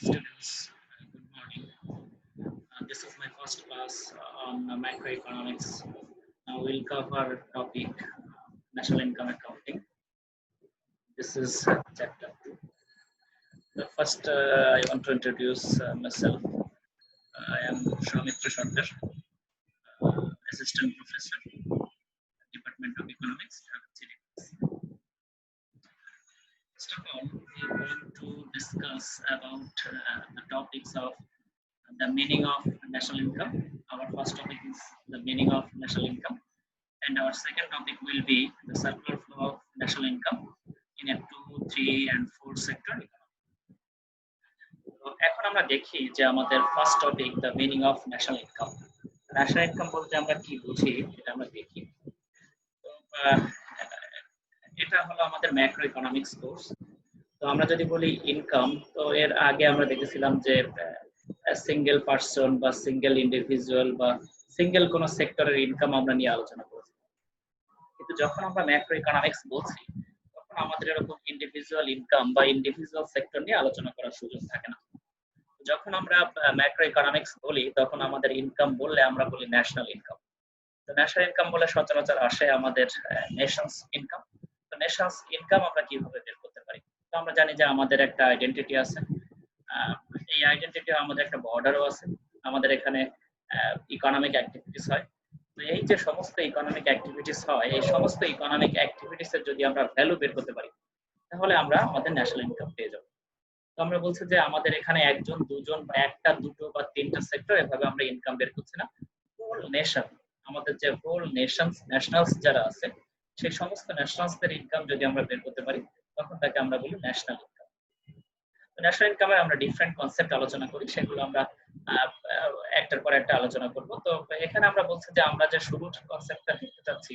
Students, good morning. This is my first class on macroeconomics. We'll cover topic national income accounting. This is chapter 2. The first, I want to introduce myself. I am Soumitra Shankar, Assistant Professor, Department of Economics. First of all, we want to discuss about the topics of the meaning of national income. Our first topic is the meaning of national income, and our second topic will be the circular flow of national income in a 2, 3, and 4 sector economy. এখন আমরা দেখি যে আমাদের first topic the meaning of national income. National income বলতে আমরা কি বুঝি এটা আমরা দেখি। তো এটা হলো আমাদের ম্যাক্রো ইকোনমিক্স কোর্স। তো আমরা যদি বলি ইনকাম, তো এর আগে আমরা দেখেছিলাম যে সিঙ্গেল পারসন বা সিঙ্গেল ইন্ডিভিজুয়াল বা সিঙ্গেল কোন সেক্টরের ইনকাম আমরা নিয়ে আলোচনা করেছি। কিন্তু যখন আমরা ম্যাক্রো ইকোনমিক্স বলছি তখন আমাদের এরকম ইন্ডিভিজুয়াল ইনকাম বা ইন্ডিভিজুয়াল সেক্টর নিয়ে আলোচনা করার সুযোগ থাকে না। যখন আমরা ম্যাক্রো ইকোনমিক্স বলি তখন আমাদের ইনকাম বললে আমরা বলি ন্যাশনাল ইনকাম। তো ন্যাশনাল ইনকাম বলে সচরাচর আসে আমাদের নেশনস ইনকাম। তো নেশনস ইনকাম আমরা কিভাবে বের করতে পারি? তো আমরা জানি যে আমাদের একটা আইডেন্টিটি আছে। এই আইডেন্টিটি আমাদের একটা বর্ডারও আছে। আমাদের এখানে ইকোনমিক অ্যাক্টিভিটিস হয়। তো এই যে সমস্ত ইকোনমিক অ্যাক্টিভিটিস হয়, এই সমস্ত ইকোনমিক অ্যাক্টিভিটিসের যদি আমরা ভ্যালু বের করতে পারি তাহলে আমরা আমাদের ন্যাশনাল ইনকাম পেয়ে যাব। তো আমরা বলছি যে আমাদের এখানে একজন, দুজন বা একটা, দুটো বা তিনটা সেক্টর এভাবে আমরা ইনকাম বের করছি না। হোল নেশন, আমাদের যে হোল নেশনস, ন্যাশনালস যারা আছে সেই সমস্ত ন্যাশনালসদের ইনকাম যদি আমরা বের করতে পারি তখন তাকে আমরা বলি ন্যাশনাল ইনকাম। ন্যাশনাল ইনকামে আমরা ডিফারেন্ট কনসেপ্ট আলোচনা করি, সেগুলো আমরা একটার পর একটা আলোচনা করব। তো এখানে আমরা বলছি যে আমরা যে শুরুর কনসেপ্টটা দেখতে চাচ্ছি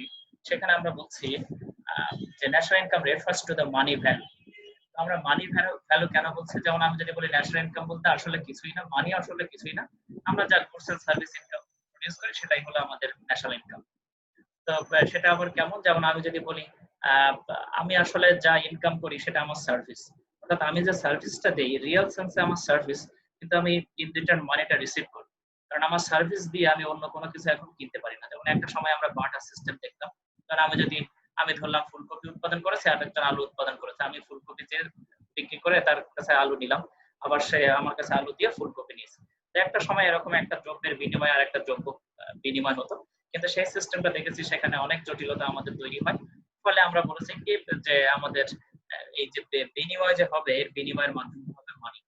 সেখানে আমরা বলছি যে national income refers to the money value. আমরা মানি ভ্যালু কেন বলছি? যেমন আমি যদি বলি ন্যাশনাল ইনকাম বলতে আসলে কিছুই না, মানি আসলে কিছুই না, আমরা যা goods and service income produce করি সেটাই হলো আমাদের ন্যাশনাল ইনকাম। তো সেটা আবার কেমন? যেমন আমি যদি বলি আমি আসলে যা ইনকাম করি সেটা আমার সার্ভিস, অর্থাৎ আমি যে সার্ভিসটা দেই রিয়েল সেন্সে আমার সার্ভিস, কিন্তু আমি ইন রিটার্ন মানিটা রিসিভ করি, কারণ আমার সার্ভিস দিয়ে আমি অন্য কোনো কিছু এখন কিনতে পারি না। যেমন একটা সময় আমরা বার্টার সিস্টেম দেখতাম, কারণ আমি ধরলাম ফুলকপি উৎপাদন করেছে আর একজন আলু উৎপাদন করেছে, আমি ফুলকপি যে বিক্রি করে তার কাছে আলু নিলাম, আবার সে আমার কাছে আলু দিয়ে ফুলকপি নিয়েছে। তো একটা সময় এরকম একটা দ্রব্যের বিনিময় আর একটা দ্রব্য বিনিময় হতো, কিন্তু সেই সিস্টেমটা দেখেছি সেখানে অনেক জটিলতা আমাদের তৈরি হয়। ফলে আমরা বলেছি কি যে আমাদের এই যে বিনিময় যে হবে এর বিনিময়ের মাধ্যম হবে মানি।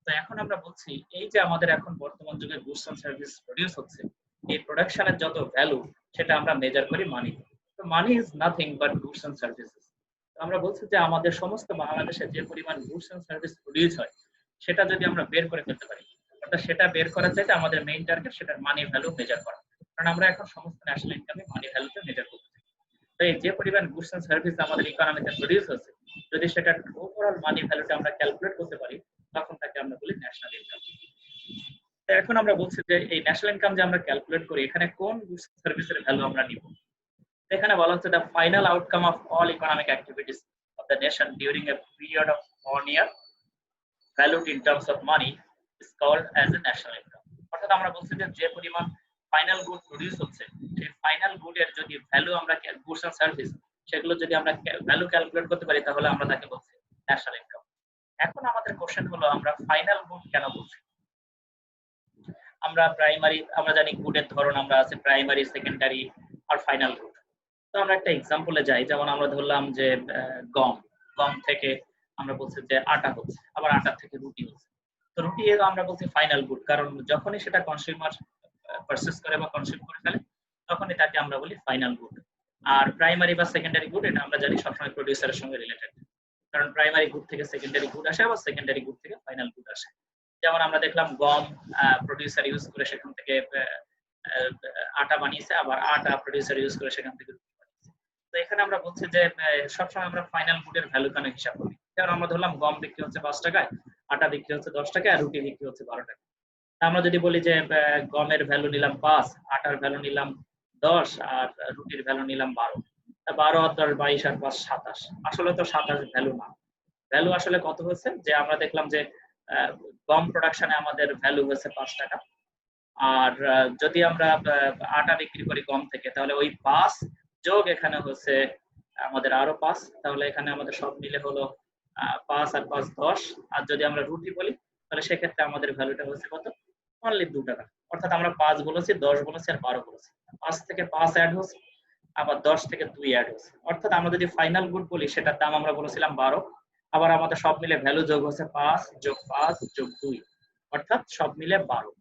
তো এখন আমরা বলছি এই যে আমাদের এখন বর্তমান যুগে গুডস এন্ড সার্ভিস প্রডিউস হচ্ছে, এই প্রোডাকশনের যত ভ্যালু সেটা আমরা মেজার করি মানি। তো money is nothing but goods and services. আমরা বলছি যে আমাদের সমস্ত বাংলাদেশে যে পরিমাণ গুডস এন্ড সার্ভিস প্রডিউস হয় সেটা যদি আমরা বের করে ফেলতে পারি, অর্থাৎ সেটা বের করা চাইতে আমাদের মেইন টার্গেট সেটার মানি ভ্যালু মেজার করা, কারণ আমরা এখন সমস্ত ন্যাশনাল ইনকামে মানি ভ্যালুতে মেজার করতে চাই। তো এই যে পরিমাণ গুডস এন্ড সার্ভিস আমাদের ইকোনমিতে প্রডিউস হচ্ছে, যদি সেটা ওভারঅল মানি ভ্যালুটা আমরা ক্যালকুলেট করতে পারি তখন তাকে আমরা বলি ন্যাশনাল ইনকাম। এখন আমরা বলছি যে এই ন্যাশনাল ইনকাম যে আমরা ক্যালকুলেট করি এখানে কোন গুডস সার্ভিসের ভ্যালু আমরা নিব। এখানে বলা হচ্ছে the final outcome of all economic activities of the nation during a period of 1 year valued in terms of money is called as a national income। অর্থাৎ আমরা বলছি যে যে পরিমাণ ফাইনাল গুড প্রডিউস হচ্ছে সেই ফাইনাল গুডের যদি ভ্যালু আমরা গুডস এন্ড সার্ভিস সেগুলো যদি আমরা ভ্যালু ক্যালকুলেট করতে পারি তাহলে আমরা তাকে বলছি ন্যাশনাল ইনকাম। এখন আমাদের কোশ্চেন হলো আমরা ফাইনাল গুড কেন বলছি? আমরা প্রাইমারি, আমরা জানি গুডের ধরন আমরা আছে প্রাইমারি, সেকেন্ডারি আর ফাইনাল গুড। তো আমরা একটা এক্সাম্পলে যাই, যেমন আমরা ধরলাম যে গম থেকে আমরা বলছি যে আটা হচ্ছে, আবার আটা থেকে রুটি হচ্ছে। তো রুটি আমরা বলছি ফাইনাল গুড, কারণ যখনই সেটা কনজিউমার পারচেজ করে বা কনজিউম করে ফেলে তখনই তাকে আমরা বলি ফাইনাল গুড। আর প্রাইমারি বা সেকেন্ডারি গুড এটা আমরা জানি সবসময় প্রোডিউসারের সঙ্গে রিলেটেড, কারণ প্রাইমারি গুড থেকে সেকেন্ডারি গুড আসে, আবার সেকেন্ডারি গুড থেকে ফাইনাল গুড আসে। যেমন আমরা দেখলাম গম প্রোডিউসার ইউজ করে সেখান থেকে আটা বানিয়েছে, আবার আটা প্রোডিউসার ইউজ করে সেখান থেকে রুটি বানিয়েছে। তো এখানে আমরা বলছি যে সবসময় আমরা ফাইনাল গুডের ভ্যালু কেন হিসাব করি। যেমন আমরা ধরলাম গম বিক্রি হচ্ছে 5 টাকায়, আটা বিক্রি হচ্ছে 10 টাকায়, আর রুটি বিক্রি হচ্ছে 12 টাকা। আমরা যদি বলি যে গমের ভ্যালু নিলাম 5, আটার ভ্যালু নিলাম 10 আর রুটির ভ্যালু নিলাম 12, 12 আর 10 22 আর 5 27। আসলে তো 27 ভ্যালু না, ভ্যালু আসলে কত হচ্ছে যে আমরা দেখলাম যে গম প্রোডাকশনে আমাদের ভ্যালু হয়েছে 5 টাকা। আর যদি আমরা আটা বিক্রি করি গম থেকে, তাহলে ওই 5 যোগ এখানে হচ্ছে আমাদের আরো 5, তাহলে এখানে আমাদের সব মিলে হলো 5 আর 5 10। আর যদি আমরা রুটি বলি তাহলে সেক্ষেত্রে আমাদের ভ্যালুটা হচ্ছে কত, অনলি 2 টাকা। অর্থাৎ আমরা 5 বলেছি, 10 বলেছি আর 12 বলেছি। 5 থেকে 5 অ্যাড হচ্ছে, আবার 10 থেকে 2 অ্যাড হচ্ছে। অর্থাৎ আমরা যদি ফাইনাল গুড বলি সেটার দাম আমরা বলেছিলাম 12, আবার আমাদের সব মিলে ভ্যালু যোগ হচ্ছে 5 যোগ 5 যোগ 2, অর্থাৎ সব মিলে 12।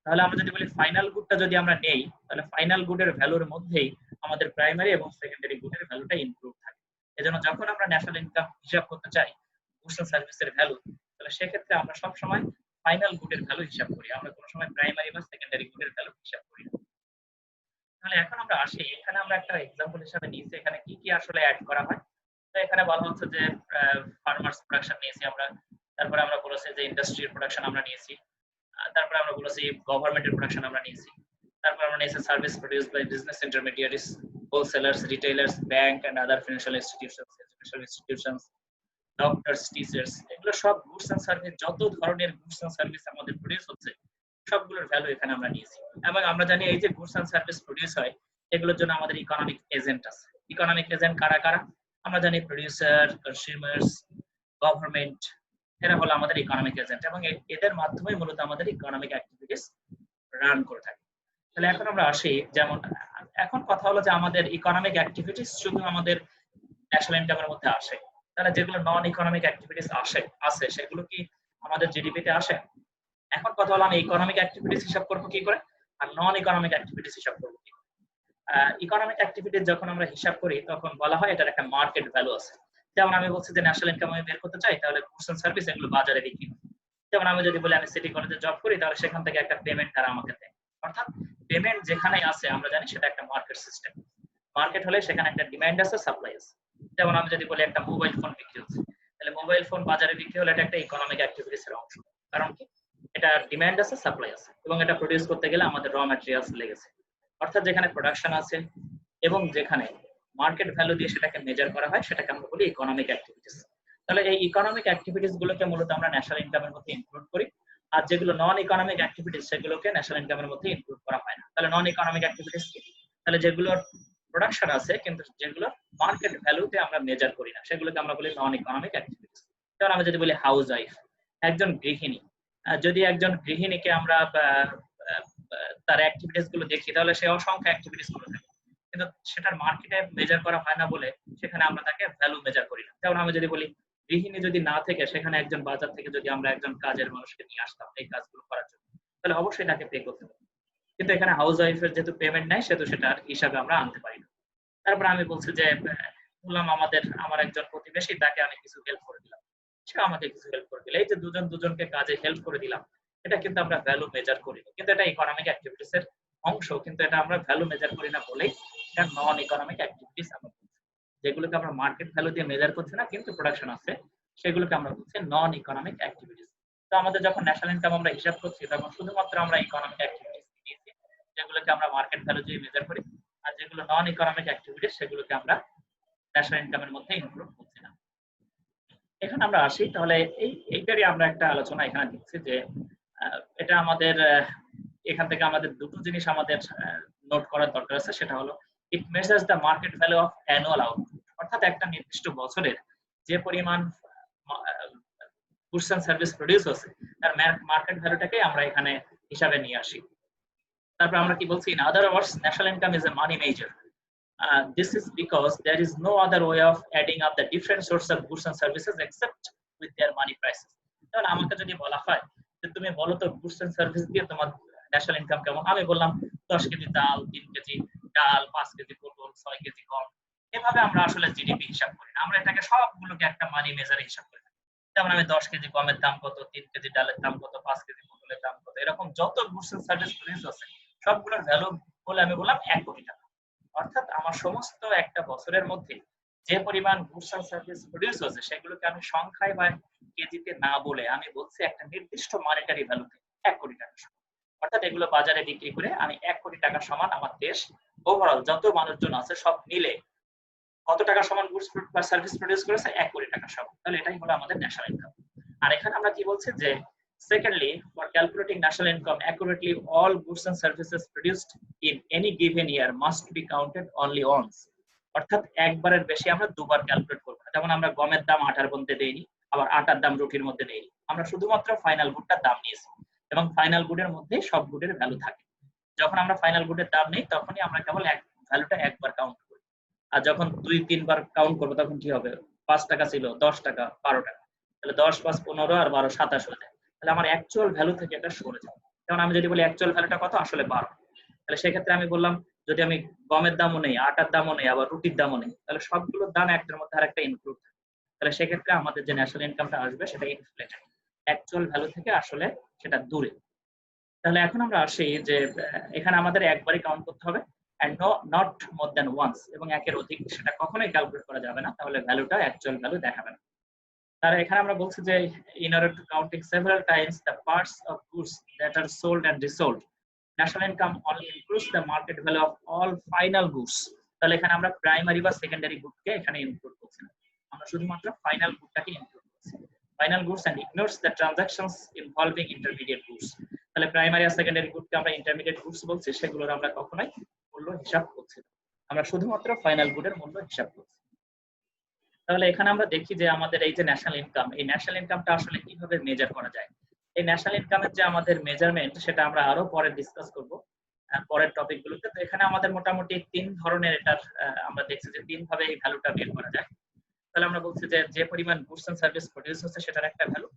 তাহলে আমরা যদি বলি ফাইনাল গুডটা যদি আমরা নেই, তাহলে ফাইনাল গুডের ভ্যালুর মধ্যেই আমাদের প্রাইমারি এবং সেকেন্ডারি গুডের ভ্যালুটা ইনক্লুড থাকে। এজন্য যখন আমরা ন্যাশনাল ইনকাম হিসাব করতে চাই গুডস এন্ড সার্ভিসের ভ্যালু, তাহলে সেক্ষেত্রে আমরা সব সময় ফাইনাল গুডের ভ্যালু হিসাব করি, আমরা কোনো সময় প্রাইমারি বা সেকেন্ডারি গুডের ভ্যালু হিসাব করি না। তাহলে এখন আমরা আসি, এখানে আমরা একটা এক্সাম্পল হিসেবে নিয়েছি এখানে কি কি আসলে অ্যাড করা হয়। তো এখানে বলা হচ্ছে যে ফার্মার্স প্রোডাকশন নিয়েছি আমরা, তারপরে আমরা বলেছি যে ইন্ডাস্ট্রিয়াল প্রোডাকশন আমরা নিয়েছি, তারপরে আমরা বলেছি গভর্নমেন্টের প্রোডাকশন আমরা নিয়েছি, তারপর আমরা নিয়েছি service produce by business intermediaries, wholesalers, retailers, bank and other financial institutions, educational institutions, doctors, teachers, এগুলো সব গুডস এন্ড সার্ভিস, যত ধরনের গুডস এন্ড সার্ভিস আমাদের প্রোডিউস হচ্ছে সবগুলোর ভ্যালু এখানে আমরা নিয়েছি। এবং আমরা জানি এই যে গুডস এন্ড সার্ভিস প্রোডিউস হয় এগুলোর জন্য আমাদের ইকোনমিক এজেন্ট আছে। ইকোনমিক এজেন্ট কারা কারা আমরা জানি, প্রোডিউসার, কনজিউমার্স, গভর্নমেন্ট, এরা হলো আমাদের ইকোনমিক এজেন্ট, এবং এদের মাধ্যমে মূলত আমাদের ইকোনমিক অ্যাক্টিভিটিস রান করে থাকে। তাহলে এখন আমরা আসি, যেমন এখন কথা হলো যে আমাদের ইকোনমিক অ্যাক্টিভিটিস শুধু আমাদের ন্যাশনাল ইনকামের মধ্যে আসে, তাহলে যেগুলো নন ইকোনমিক অ্যাক্টিভিটিস আছে সেগুলো কি আমাদের জিডিপিতে আসে? এখন কথা হলো আমি ইকোনমিক অ্যাক্টিভিটিস হিসাব করব কি করে, আর নন ইকোনমিক অ্যাক্টিভিটিস হিসাব করব কি করে। ইকোনমিক অ্যাক্টিভিটিস যখন আমরা হিসাব করি তখন বলা হয় এটার একটা মার্কেট ভ্যালু আছে। যেমন আমি বলছি যে ন্যাশনাল ইনকাম আমি বের করতে চাই, তাহলে গুডস এন্ড সার্ভিস এগুলো বাজারে বিক্রি হয়। যেমন আমি যদি বলি আমি সিটি কলেজে জব করি, তাহলে সেখান থেকে একটা পেমেন্ট তারা আমাকে দেয়। অর্থাৎ পেমেন্ট যেখানেই আছে আমরা জানি সেটা একটা মার্কেট সিস্টেম। মার্কেট হলে সেখানে একটা ডিমান্ড আছে, সাপ্লাই আছে। যেমন আমি যদি বলি একটা মোবাইল ফোন বিক্রি হচ্ছে, তাহলে মোবাইল ফোন বাজারে বিক্রি হলে এটা একটা ইকোনমিক অ্যাক্টিভিটিস এর অংশ। কারণ কি, এটা ডিমান্ড আছে, সাপ্লাই আছে, এবং এটা প্রোডিউস করতে গেলে আমাদের র ম্যাটেরিয়ালস লেগেছে। অর্থাৎ যেখানে প্রোডাকশন আছে এবং যেখানে মার্কেট ভ্যালু দিয়ে সেটাকে মেজার করা হয় সেটাকে আমরা বলি ইকোনমিক অ্যাক্টিভিটিস। তাহলে এই ইকোনমিক অ্যাক্টিভিটিস গুলোকে মূলত আমরা ন্যাশনাল ইনকামের মধ্যে ইনক্লুড করি, আর যেগুলো নন ইকোনমিক অ্যাক্টিভিটিস সেগুলোকে ন্যাশনাল ইনকামের মধ্যে ইনক্লুড করা হয় না। তাহলে নন ইকোনমিক অ্যাক্টিভিটিস কি, তাহলে যেগুলোর প্রোডাকশন আছে কিন্তু যেগুলো মার্কেট ভ্যালুতে আমরা মেজার করি না সেগুলোকে আমরা বলি নন ইকোনমিক অ্যাক্টিভিটিস। যেমন আমি যদি বলি হাউস ওয়াইফ, একজন গৃহিণী, যদি একজন গৃহিণীকে আমরা তার অ্যাক্টিভিটিস গুলো দেখি তাহলে সে অসংখ্য অ্যাক্টিভিটিস করে থাকে, কিন্তু সেটার মার্কেটে মেজার করা হয় না বলে সেখানে আমরা তাকে ভ্যালু মেজার করি না। যেমন আমি যদি বলি গৃহিণী যদি না থেকে সেখানে একজন বাজার থেকে যদি আমরা একজন কাজের মানুষকে নিয়ে আসতাম এই কাজগুলো করার জন্য, তাহলে অবশ্যই তাকে পে করতে হবে। কিন্তু এখানে হাউস ওয়াইফের যেহেতু পেমেন্ট নাই সেহেতু সেটার হিসাবে আমরা আনতে পারি না। তারপর আমি বলছি যে বললাম আমার একজন প্রতিবেশী, তাকে আমি কিছু হেল্প করে দিলাম, সে আমাকে কিছু হেল্প করে দিল, এই যে দুজন দুজনকে কাজে হেল্প করে দিলাম, এটা কিন্তু আমরা ভ্যালু মেজার করি না, কিন্তু এটা ইকোনমিক অ্যাক্টিভিটিস এর অংশ, কিন্তু এটা আমরা ভ্যালু মেজার করি না বলেই এটা নন ইকোনমিক অ্যাক্টিভিটিস আমরা বলছি। যেগুলোকে আমরা মার্কেট ভ্যালু দিয়ে মেজার করছি না কিন্তু প্রোডাকশন আছে সেগুলোকে আমরা বলছি নন ইকোনমিক অ্যাক্টিভিটিস। তো আমাদের যখন ন্যাশনাল ইনকাম আমরা হিসাব করছি তখন শুধুমাত্র আমরা ইকোনমিক অ্যাক্টিভিটিস নিয়েছি যেগুলোকে আমরা মার্কেট ভ্যালু দিয়ে মেজার করি, আর যেগুলো নন ইকোনমিক অ্যাক্টিভিটিস সেগুলোকে আমরা ন্যাশনাল ইনকামের মধ্যে ইনক্লুড করছি না। এখানে আমরা আসি, তাহলে এইটারই আমরা একটা আলোচনা এখানে দিচ্ছি যে এটা আমাদের এখান থেকে আমাদের দুটো জিনিস আমাদের নোট করার দরকার আছে। সেটা হলো it measures the market value of annual output, অর্থাৎ একটা নির্দিষ্ট বছরের যে পরিমাণ গুডস এন্ড সার্ভিস প্রোডিউস হচ্ছে তার মার্কেট ভ্যালুটাকে আমরা এখানে হিসাবে নিয়ে আসি। তারপর আমরা কি বলছি, in other words national income is a money measure. This is because there is no other way of adding up the different sources of goods and services except with their money prices. তাহলে আমাকে যদি বলা হয় যে তুমি বলো তো goods and service দিয়ে তোমার ন্যাশনাল ইনকাম কেমন, আমি বললাম 10 কেজি চাল, 3 কেজি ডাল, 5 কেজি পটল, 6 কেজি গম। এভাবে আমরা আসলে জিডিপি হিসাব করি না, আমরা এটাকে সবগুলোকে একটা মানি মেজারে হিসাব করি। যেমন আমি 10 কেজি গমের দাম কত, 3 কেজি ডালের দাম কত, 5 কেজি পটলের দাম কত, এরকম যত গুডস এন্ড সার্ভিস প্রডিউস আছে সবগুলোর ভ্যালু বলে আমি বললাম 1 কোটি টাকা। অর্থাৎ আমার সমস্ত একটা বছরের মধ্যে যে পরিমাণ গুডস এন্ড সার্ভিস প্রডিউস হচ্ছে সেগুলোকে আমি সংখ্যায় বা কেজিতে না বলে আমি বলছি একটা নির্দিষ্ট মনিটারি ভ্যালুতে 1 কোটি টাকা সমান। অর্থাৎ এগুলো বাজারে বিক্রি করে আমি 1 কোটি টাকা সমান আমার দেশ ওভারঅল যত মানুষজন আছে সব মিলে কত টাকা সমান গুডস বা সার্ভিস প্রডিউস করেছে, 1 কোটি টাকা সমান। তাহলে এটাই হলো আমাদের ন্যাশনাল ইনকাম। আর এখানে আমরা কি বলছি যে Secondly, for calculating national income accurately, all goods and services produced in any given year must be counted only once. অর্থাৎ একবারের বেশি আমরা দুবার ক্যালকুলেট করব না। যেমন আমরা গমের দাম আটার মধ্যে দেইনি, আবার আটার দাম রুটির মধ্যে দেইনি। আমরা শুধুমাত্র ফাইনাল গুডটার দাম নিয়েছি এবং ফাইনাল গুডের মধ্যে সব গুডের ভ্যালু থাকে। যখন আমরা ফাইনাল গুডের দাম নেই তখনই আমরা কেবল এক ভ্যালুটা একবার কাউন্ট করি। আর যখন 2-3 বার কাউন্ট করব তখন কি হবে? 5 টাকা ছিল 10 টাকা 12 টাকা, তাহলে 10 5 15 আর 12 27 হয়ে যায়। তাহলে আমার অ্যাকচুয়াল ভ্যালু থেকে এটা সরে যাবে। যেমন আমি যদি বলি অ্যাকচুয়াল ভ্যালুটা কত, আসলে 12, তাহলে সেক্ষেত্রে আমি বললাম যদি আমি গমের দামও নেই, আটার দামও নেই, আবার রুটির দামও নেই, তাহলে সবগুলোর দাম একটার মধ্যে আরেকটা ইনক্লুড থাকে। তাহলে সেক্ষেত্রে আমাদের যে ন্যাশনাল ইনকামটা আসবে সেটা ইনফ্লেটেড, অ্যাকচুয়াল ভ্যালু থেকে আসলে সেটা দূরে। তাহলে এখন আমরা আসি যে এখানে আমাদের একবারই কাউন্ট করতে হবে and not more than once, এবং একের অধিক সেটা কখনোই ক্যালকুলেট করা যাবে না, তাহলে ভ্যালুটা অ্যাকচুয়াল ভ্যালু দেখাবে না। তার এখানে আমরা বলছি যে in order to counting several times the parts of goods that are sold and resold, national income only includes the market value of all final goods. তাহলে এখানে আমরা প্রাইমারি বা সেকেন্ডারি গুডকে এখানে ইনক্লুড করছি না, আমরা শুধুমাত্র ফাইনাল গুডটাকে ইনক্লুড করছি। Final goods and ignores the transactions involving intermediate goods. তাহলে প্রাইমারি আর সেকেন্ডারি গুডকে আমরা ইন্টারমিডিয়েট গুডস বলছি, সেগুলোর আমরা কখনোই মূল্য হিসাব করছি না, আমরা শুধুমাত্র ফাইনাল গুডের মূল্য হিসাব করছি। তাহলে এখানে আমরা দেখি যে আমাদের এই যে ন্যাশনাল ইনকাম, এই ন্যাশনাল ইনকামটা আসলে কিভাবে মেজার করা যায়। এই ন্যাশনাল ইনকামের যে আমাদের মেজারমেন্ট সেটা আমরা আরো পরে ডিসকাস করব পরের টপিকগুলোতে। তো এখানে আমাদের মোটামুটি 3 ধরনের এটার আমরা দেখছি যে 3 ভাবে এই ভ্যালুটা বের করা যায়। তাহলে আমরা বলছি যে যে পরিমাণ গুডস এন্ড সার্ভিস প্রোডিউস হচ্ছে সেটার একটা ভ্যালু,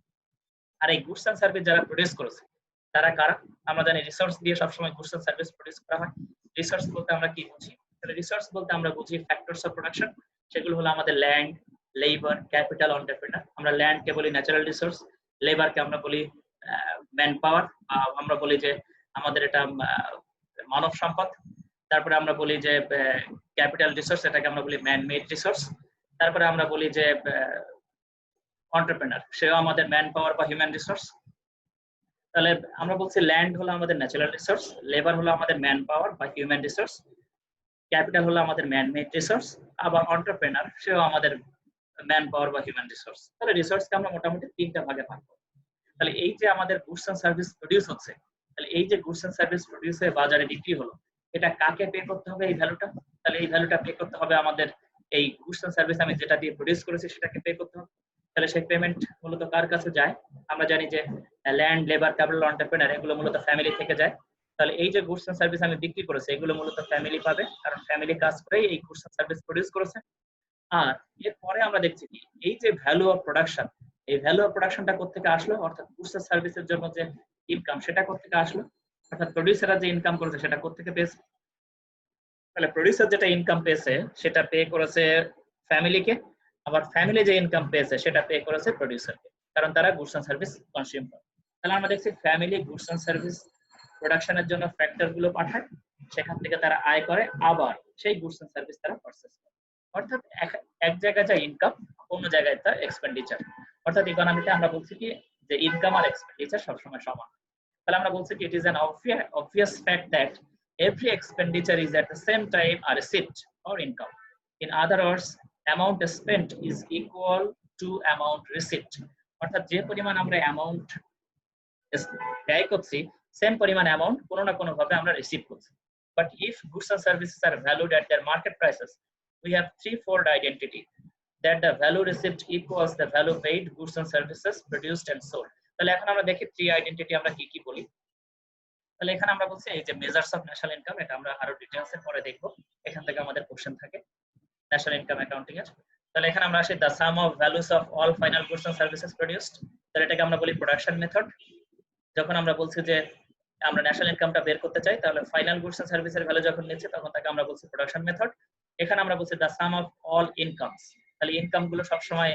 আর এই গুডস এন্ড সার্ভিস যারা প্রোডিউস করেছে তারা কারা। আমরা জানি রিসোর্স দিয়ে সবসময় গুডস এন্ড সার্ভিস প্রোডিউস করা হয়। রিসোর্স বলতে আমরা কি বুঝি? তাহলে রিসোর্স বলতে আমরা বুঝি ফ্যাক্টরস অফ প্রোডাকশন, সেগুলো হলো আমাদের ল্যান্ড, লেবার, ক্যাপিটাল, এন্টারপ্রেনার। আমরা ল্যান্ডকে বলি ন্যাচারাল রিসোর্স, লেবারকে আমরা বলি ম্যান পাওয়ার, আমরা বলি যে আমাদের এটা মানব সম্পদ। তারপরে আমরা বলি যে ক্যাপিটাল রিসোর্স, এটাকে আমরা বলি ম্যান মেড রিসোর্স। তারপরে আমরা বলি যে এন্টারপ্রেনার, সেও আমাদের ম্যান পাওয়ার বা হিউম্যান রিসোর্স। তাহলে আমরা বলছি ল্যান্ড হলো আমাদের ন্যাচারাল রিসোর্স, লেবার হলো আমাদের ম্যান পাওয়ার বা হিউম্যান রিসোর্স, ক্যাপিটাল হলো আমাদের ম্যান মেড রিসোর্স, আবার এন্টারপ্রেনার সেও আমাদের ম্যান পাওয়ার বা হিউম্যান রিসোর্স। তাহলে রিসোর্সকে আমরা মোটামুটি 3টা ভাগে ভাগ করব। তাহলে এই যে আমাদের গুডস এন্ড সার্ভিস প্রোডিউস হচ্ছে, তাহলে এই যে গুডস এন্ড সার্ভিস প্রোডিউস হয়ে বাজারে বিক্রি হলো, এটা কাকে পে করতে হবে এই ভ্যালুটা? তাহলে এই ভ্যালুটা পে করতে হবে আমাদের এই গুডস এন্ড সার্ভিস আমি যেটা দিয়ে প্রোডিউস করেছি সেটাকে পে করতে হবে। তাহলে সেই পেমেন্ট মূলত কার কাছে যায়? আমরা জানি যে ল্যান্ড, লেবার, ক্যাপিটাল, এন্টারপ্রেনার এগুলো মূলত ফ্যামিলি থেকে যায়। তাহলে এই যে গুডস এন্ড সার্ভিস আমি বিক্রি করেছি এগুলো মূলত ফ্যামিলি পাবে, কারণ ফ্যামিলি কাজ করেই এই গুডস এন্ড সার্ভিস প্রোডিউস করেছে। আর এরপরে আমরা দেখছি কি এই যে ভ্যালু অফ প্রোডাকশন, এই ভ্যালু অফ প্রোডাকশনটা কোত্থেকে আসলো, অর্থাৎ গুডস এন্ড সার্ভিসের জন্য যে ইনকাম সেটা কোত্থেকে আসলো, অর্থাৎ প্রোডিউসাররা যে ইনকাম করেছে সেটা কোত্থেকে পেয়েছে। তাহলে প্রোডিউসার যেটা ইনকাম পেয়েছে সেটা পে করেছে ফ্যামিলিকে, আবার ফ্যামিলি যে ইনকাম পেয়েছে সেটা পে করেছে প্রোডিউসারকে, কারণ তারা গুডস এন্ড সার্ভিস কনজিউম করে। তাহলে আমরা দেখছি ফ্যামিলি গুডস এন্ড সার্ভিস প্রোডাকশনের জন্য ফ্যাক্টর গুলো পাঠায়, সেখান থেকে তারা আয় করে, আবার সেই গুডস এন্ড সার্ভিস তারা পারচেজ করে। অর্থাৎ এক জায়গায় যা ইনকাম, অন্য জায়গায় তার এক্সপেন্ডিচার। অর্থাৎ ইকোনমিতে আমরা বলছি কি যে ইনকাম আর এক্সপেন্ডিচার সবসময় সমান। তাহলে আমরা বলছি কি it is an obvious fact that every expenditure is at the same time a receipt or income. In other words, amount spent is equal to amount receipt. অর্থাৎ যে পরিমাণ আমরা অ্যামাউন্ট ব্যয় করছি সেম পরিমাণ অ্যামাউন্ট কোনো না কোনো ভাবে আমরা রিসিভ করছি। But if goods and services are valued at their market prices, we have threefold identity that the value received equals the value paid, goods and services produced and sold. তাহলে এখন আমরা দেখি থ্রি আইডেন্টিটি আমরা কি কি বলি। তাহলে এখানে আমরা বলছি এই যে মেজার্স অফ ন্যাশনাল ইনকাম, এটা আমরা আরো ডিটেইলসে পরে দেখব, এখান থেকে আমাদের কোশ্চেন থাকে ন্যাশনাল ইনকাম অ্যাকাউন্টিং এর। তাহলে এখানে আমরা আসি the sum of values of all final goods and services produced, তাহলে এটাকে আমরা বলি প্রোডাকশন মেথড। যখন আমরা বলছি যে আমরা ন্যাশনাল ইনকামটা বের করতে চাই, তাহলে ফাইনাল গুডস এন্ড সার্ভিসের ভ্যালু যখন নিচ্ছে তখন তাকে আমরা বলছি প্রোডাকশন মেথড। এখানে আমরা বলছি the sum of all incomes, তাহলে ইনকাম গুলো সবসময়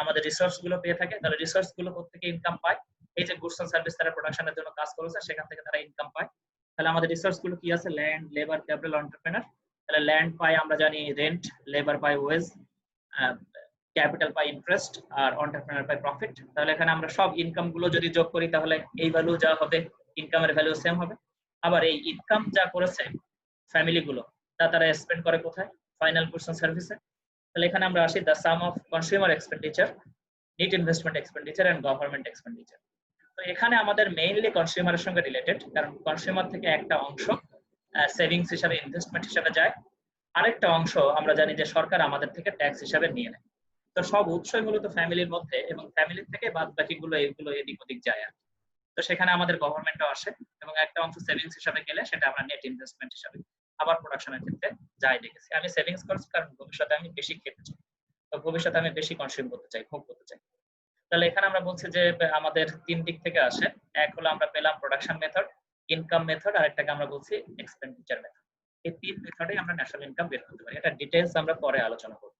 আমাদের রিসোর্স গুলো পেয়ে থাকে, তাহলে রিসোর্স গুলো কোত্থেকে ইনকাম পায়? এই যে গুডস এন্ড সার্ভিস তারা প্রোডাকশনের জন্য কাজ করেছে সেখান থেকে তারা ইনকাম পায়। তাহলে আমাদের রিসোর্স গুলো কি আছে? Land, labour, capital, entrepreneur. তাহলে ল্যান্ড পাই আমরা জানি রেন্ট, লেবার পাই ওয়েজ, ক্যাপিটাল পাই ইন্টারেস্ট, আর এন্টারপ্রেনার পাই প্রফিট। তাহলে এখানে আমরা সব ইনকাম গুলো যদি যোগ করি তাহলে এই ভ্যালু যা হবে ইনকামের ভ্যালু সেম হবে। আবার এই ইনকাম যা করেছে ফ্যামিলি গুলো তারা স্পেন্ড করে কোথায়? ফাইনাল গুডস এন্ড সার্ভিসে। তাহলে এখানে আমরা আসি the sum of consumer expenditure, net investment expenditure and government expenditure. তো এখানে আমাদের মেইনলি কনজিউমারের সঙ্গে রিলেটেড, কারণ কনজিউমার থেকে একটা অংশ সেভিংস হিসাবে ইনভেস্টমেন্ট হিসাবে যায়, আরেকটা অংশ আমরা জানি যে সরকার আমাদের থেকে ট্যাক্স হিসাবে নিয়ে নেয়। তো সব উৎসই মূলত ফ্যামিলির মধ্যে, এবং ফ্যামিলির থেকে বাদ বাকিগুলো এগুলো এদিক ওদিক যায় আর। তো সেখানে আমাদের গভর্নমেন্টও আসে, এবং একটা অংশ সেভিংস হিসাবে গেলে সেটা আমরা নেট ইনভেস্টমেন্ট হিসাবে আবার প্রোডাকশনের ক্ষেত্রে যাই দেখেছি। আমি সেভিংস করছি কারণ ভবিষ্যতে আমি বেশি খেতে চাই, তো ভবিষ্যতে আমি বেশি কনজিউম করতে চাই, ভোগ করতে চাই। তাহলে এখানে আমরা বলছি যে আমাদের 3 দিক থেকে আসে। এক হলো আমরা পেলাম প্রোডাকশন মেথড, ইনকাম মেথড, আর একটাকে আমরা বলছি এক্সপেন্ডিচার মেথড। এই 3 মেথডে আমরা ন্যাশনাল ইনকাম বের করতে পারি। এটা ডিটেইলস আমরা পরে আলোচনা করব।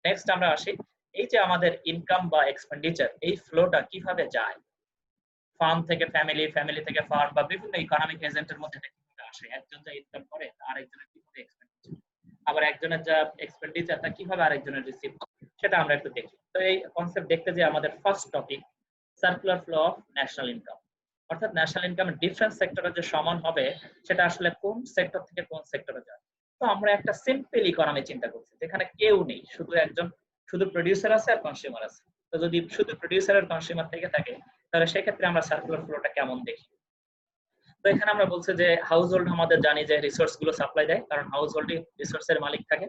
নেক্সট আমরা আসি, এই যে আমাদের ইনকাম বা এক্সপেন্ডিচার, এই ফ্লোটা কিভাবে যায় ফার্ম থেকে ফ্যামিলি, ফ্যামিলি থেকে ফার্ম, বা বিভিন্ন ইকোনমিক এজেন্টের মধ্যে এটা কিভাবে আসে, একজন যা ইনকাম করে আরেকজনের কিভাবে এক্সপেন্ডিচার, আবার একজনের যা এক্সপেন্ডিচার তা কিভাবে আরেকজনের রিসিভ, সেটা আমরা একটু দেখি। তো এই কনসেপ্ট দেখতে যে আমাদের first topic circular flow of national income, অর্থাৎ ন্যাশনাল ইনকাম ডিফারেন্ট সেক্টরে যে সমান হবে সেটা আসলে কোন সেক্টর থেকে কোন সেক্টরে যায়। তো আমরা একটা সিম্পল ইকোনমি চিন্তা করছি যেখানে কেউ নেই, শুধু প্রোডিউসার আছে আর কনজিউমার আছে। তো যদি শুধু প্রোডিউসার আর কনজিউমার থেকে থাকে তাহলে সেক্ষেত্রে আমরা সার্কুলার ফ্লোটা কেমন দেখি। তো এখানে আমরা বলছি যে হাউস হোল্ড আমাদের জানি যে রিসোর্স গুলো সাপ্লাই দেয়, কারণ হাউস হোল্ডই রিসোর্সের মালিক থাকে।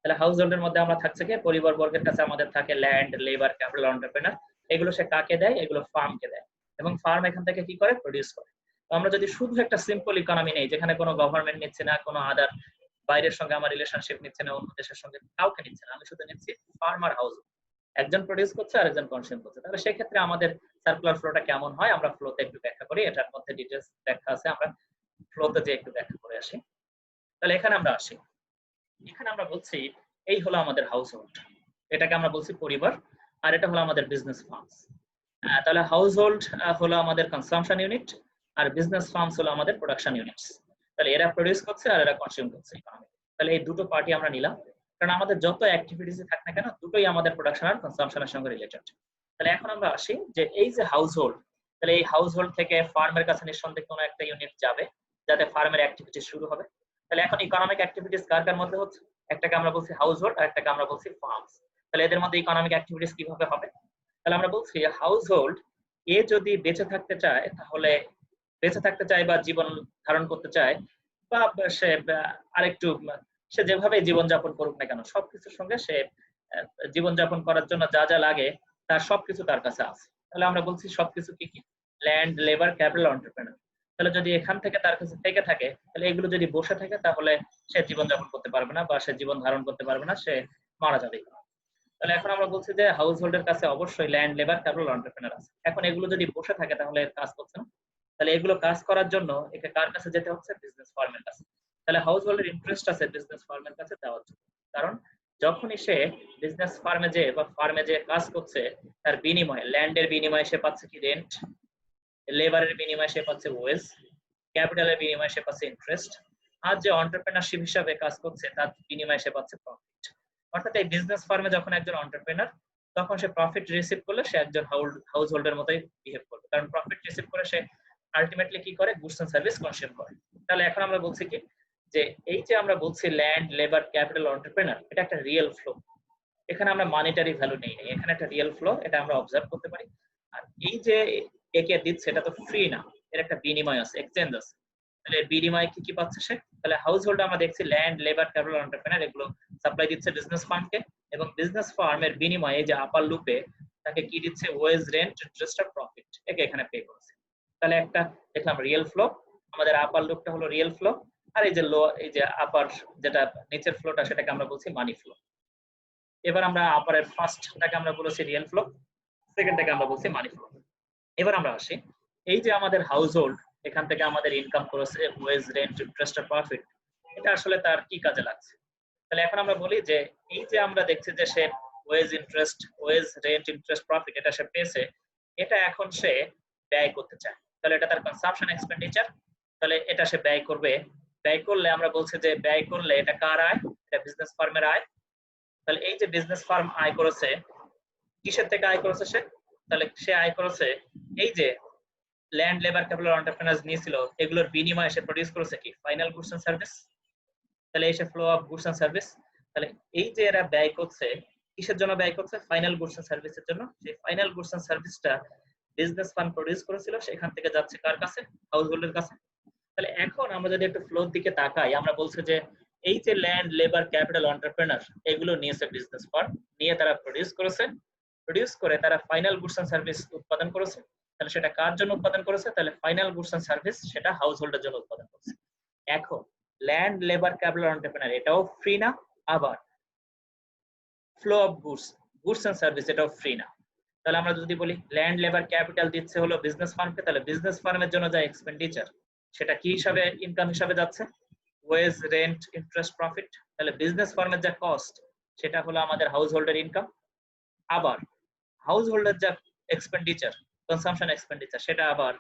তাহলে হাউস হোল্ডের মধ্যে আমরা থাকছে কি, পরিবার বর্গের কাছে আমাদের থাকে ল্যান্ড, লেবার, ক্যাপিটাল, এন্টারপ্রেনার। এগুলো সে কাকে দেয়? এগুলো ফার্মকে দেয়, এবং ফার্ম এখান থেকে কি করে? প্রডিউস করে। তো আমরা যদি শুধু একটা সিম্পল ইকোনমি নেই যেখানে কোনো গভর্নমেন্ট নিচ্ছে না, কোনো আদার বাইরের সঙ্গে আমার রিলেশনশিপ নিচ্ছে না, অন্য দেশের সঙ্গে কাউকে নিচ্ছে না, আমি শুধু নিচ্ছি ফার্মার হাউস, একজন প্রডিউস করছে আর একজন কনজিউম করছে, তাহলে সেক্ষেত্রে আমাদের সার্কুলার ফ্লোটা কেমন হয় আমরা ফ্লোতে একটু ব্যাখ্যা করি। এটার মধ্যে ডিটেইলস ব্যাখ্যা আছে, আমরা ফ্লোতে যে একটু ব্যাখ্যা করে আসি। তাহলে এখানে আমরা আসি, এখানে আমরা বলছি এই হলো আমাদের হাউস হোল্ড, এটাকে আমরা বলছি পরিবার, আর এটা হলো আমাদের বিজনেস ফার্মস। তাহলে হাউস হোল্ড হলো আমাদের কনসাম্পশন ইউনিট, আর বিজনেস ফার্মস হলো আমাদের প্রোডাকশন ইউনিটস। তাহলে এরা প্রডিউস করছে আর এরা কনজিউম করছে ইকোনমি। তাহলে এই দুটো পার্টি আমরা নিলাম, কারণ আমাদের যত অ্যাক্টিভিটিস থাক না কেন দুটোই আমাদের প্রোডাকশন আর কনসাম্পশনের সঙ্গে রিলেটেড। তাহলে এখন আমরা আসি যে এই যে হাউস হোল্ড, তাহলে এই হাউস হোল্ড থেকে ফার্মের কাছে নিঃসন্দেহে কোনো একটা ইউনিট যাবে যাতে ফার্মের অ্যাক্টিভিটিস শুরু হবে। তাহলে এখন ইকোনমিক অ্যাক্টিভিটিস কার কার মধ্যে হচ্ছে? একটাকে আমরা বলছি হাউস হোল্ড আর একটাকে আমরা বলছি ফার্মস। তাহলে এদের মধ্যে ইকোনমিক অ্যাক্টিভিটিস কিভাবে হবে? তাহলে আমরা বলছি হাউস হোল্ড এ যদি বেঁচে থাকতে চায়, তাহলে বেঁচে থাকতে চায় বা জীবন ধারণ করতে চায়, বা সে আরেকটু সে যেভাবে জীবনযাপন করুক না কেন সবকিছুর সঙ্গে সে জীবনযাপন করার জন্য যা যা লাগে তার সবকিছু তার কাছে আছে। তাহলে আমরা বলছি সবকিছু কি কি? Land, labour, capital, entrepreneur. তাহলে যদি এখান থেকে তার কাছে থেকে থাকে, তাহলে এগুলো যদি বসে থাকে তাহলে সে জীবনযাপন করতে পারবে না, বা সে জীবন ধারণ করতে পারবে না, সে মারা যাবে। তাহলে এখন আমরা বলছি যে হাউস হোল্ডের কাছে অবশ্যই ল্যান্ড, লেবার, ক্যাপিটাল, এন্টারপ্রেনার আছে। এখন এগুলো যদি বসে থাকে তাহলে কাজ করছে না, তাহলে এগুলো কাজ করার জন্য একে কার কাছে যেতে হচ্ছে? বিজনেস ফার্মের কাছে। তাহলে হাউস হোল্ডের ইন্টারেস্ট আছে বিজনেস ফার্মের কাছে যাওয়ার জন্য, কারণ যখনই সে বিজনেস ফার্মে যে বা ফার্মে যে কাজ করছে তার বিনিময়ে, ল্যান্ডের বিনিময়ে সে পাচ্ছে কি? রেন্ট, লেবারের বিনিময়ে সে পাচ্ছে ওয়েজ, ক্যাপিটালের বিনিময়ে সে পাচ্ছে ইন্টারেস্ট, আর যে এন্টারপ্রেনারশিপ হিসাবে কাজ করছে তার বিনিময়ে সে পাচ্ছে প্রফিট। অর্থাৎ এই বিজনেস ফার্মে যখন একজন এন্টারপ্রেনার, তখন সে প্রফিট রিসিভ করলে সে একজন হাউস হোল্ডের মতোই বিহেভ করবে, কারণ প্রফিট রিসিভ করে সে আলটিমেটলি কি করে? গুডস এন্ড সার্ভিস কনজিউম করে। তাহলে এখন আমরা বলছি কি যে এই যে আমরা বলছি ল্যান্ড, লেবার, ক্যাপিটাল, এন্টারপ্রেনার, এটা একটা রিয়েল ফ্লো। এখানে আমরা মনিটারি ভ্যালু নেই, এখানে একটা রিয়েল ফ্লো, এটা আমরা অবজার্ভ করতে পারি। আর এই যে একে দিচ্ছে এটা তো ফ্রি না, এর একটা বিনিময় আছে, এক্সচেঞ্জ আছে। তাহলে বিনিময়ে কি কি পাচ্ছে সে? তাহলে হাউস হোল্ড আমরা দেখছি ল্যান্ড, লেবার, ক্যাপিটাল, এন্টারপ্রেনার এগুলো সাপ্লাই দিচ্ছে বিজনেস ফার্মকে, এবং বিজনেস ফার্মের বিনিময়ে এই যে আপার লুপে তাকে কি দিচ্ছে? ওয়েজ, রেন্ট, ইন্টারেস্ট আর প্রফিট, একে এখানে পে করছে। তাহলে একটা দেখলাম রিয়েল ফ্লো, আমাদের আপার লুপটা হলো রিয়েল ফ্লো, আর এই যে লো, এই যে আপার যেটা নিচের ফ্লোটা সেটাকে আমরা বলছি মানি ফ্লো। এবার আমরা আপারের ফার্স্টটাকে আমরা বলেছি রিয়েল ফ্লো, সেকেন্ডটাকে আমরা বলছি মানি ফ্লো। এবার আমরা আসি, এই যে আমাদের হাউস হোল্ড এখান থেকে আমাদের ইনকাম করেছে ওয়েজ, রেন্ট, ইন্টারেস্ট আর প্রফিট, এটা আসলে তার কি কাজে লাগছে? তাহলে এখন আমরা বলি যে এই যে আমরা দেখছি যে সে ওয়েজ, রেন্ট, ইন্টারেস্ট, প্রফিট এটা সে পেয়েছে, এটা এখন সে ব্যয় করতে চায়। তাহলে এটা তার কনসাম্পশন এক্সপেন্ডিচার, তাহলে এটা সে ব্যয় করবে। ব্যয় করলে আমরা বলছি যে ব্যয় করলে এটা কার আয়? এটা বিজনেস ফার্মের আয়। তাহলে এই যে বিজনেস ফার্ম আয় করেছে, কিসের থেকে আয় করেছে সে? তাহলে সে আয় করেছে এই যে ল্যান্ড, লেবার, ক্যাপিটাল, এন্টারপ্রেনার্স নিয়েছিল, এগুলোর বিনিময়ে সে প্রডিউস করেছে কি? Final goods and service. তাহলে এই সে flow of goods and service. তাহলে এই যে এরা ব্যয় করছে, কিসের জন্য ব্যয় করছে? ফাইনাল গুডস এন্ড সার্ভিসের জন্য। সেই ফাইনাল গুডস এন্ড সার্ভিসটা বিজনেস ফান্ড প্রডিউস করেছিল সেখান থেকে যাচ্ছে কার কাছে? হাউস হোল্ডের কাছে। তাহলে এখন আমরা যদি একটু ফ্লোর দিকে তাকাই, আমরা বলছি যে এই যে ল্যান্ড, লেবার, ক্যাপিটাল, এন্টারপ্রেনার এগুলো নিয়েছে বিজনেস ফার্ম, নিয়ে তারা প্রডিউস করেছে, প্রডিউস করে তারা ফাইনাল গুডস এন্ড সার্ভিস উৎপাদন করেছে। তাহলে সেটা কার জন্য উৎপাদন করেছে? তাহলে ফাইনাল গুডস এন্ড সার্ভিস সেটা হাউস হোল্ডের জন্য উৎপাদন করেছে। এখন ল্যান্ড, লেবার, ক্যাপিটাল, এন্টারপ্রেনার এটাও ফ্রি না, আবার flow of goods, goods and service এটাও ফ্রি না। তাহলে আমরা যদি বলি ল্যান্ড, লেবার, ক্যাপিটাল দিচ্ছে হলো বিজনেস ফার্মকে, তাহলে বিজনেস ফার্মের জন্য যা এক্সপেন্ডিচার সেটা কি হিসাবে, ইনকাম হিসাবে যাচ্ছে? Wage, rent, interest, profit. তাহলে বিজনেস ফার্মের যা কস্ট সেটা হলো আমাদের হাউস হোল্ডের ইনকাম। আবার হাউস হোল্ডের যা এক্সপেন্ডিচার, কনসাম্পশন এক্সপেন্ডিচার, সেটা আবার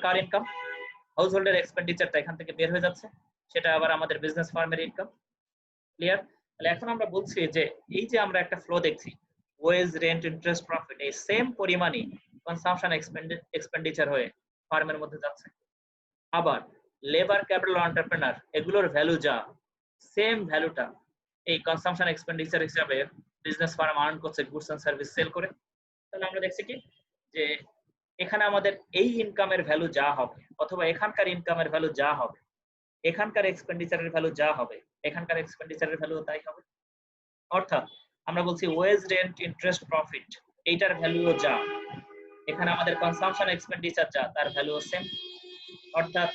কার ইনকাম? হাউস হোল্ডের এক্সপেন্ডিচারটা এখান থেকে বের হয়ে যাচ্ছে, সেটা আবার আমাদের বিজনেস ফার্মের ইনকাম। ক্লিয়ার? তাহলে এখন আমরা বলছি যে এই যে আমরা একটা ফ্লো দেখছি, ওয়েজ, রেন্ট, ইন্টারেস্ট, প্রফিট, এই সেম পরিমাণই কনসাম্পশন এক্সপেন্ডিচার হয়ে ফার্মের মধ্যে যাচ্ছে। আবার লেবার, ক্যাপিটাল, এন্টারপ্রেনার এগুলোর ভ্যালু যা, সেম ভ্যালুটা এই কনসাম্পশন এক্সপেন্ডিচার হিসাবে বিজনেস ফার্ম আর্ন করছে গুডস এন্ড সার্ভিস সেল করে। তাহলে আমরা দেখছি কি যে এখানে আমাদের এই ইনকামের ভ্যালু যা হবে, অথবা এখানকার ইনকামের ভ্যালু যা হবে, এখানকার এক্সপেন্ডিচারের ভ্যালু যা হবে, এখানকার এক্সপেন্ডিচারের ভ্যালু তাই হবে। অর্থাৎ আমরা বলছি ওয়েজ, রেন্ট, ইন্টারেস্ট, প্রফিট এইটার ভ্যালুও যা, এখানে আমাদের কনসাম্পশন এক্সপেন্ডিচার যা, তার ভ্যালুও সেম। অর্থাৎ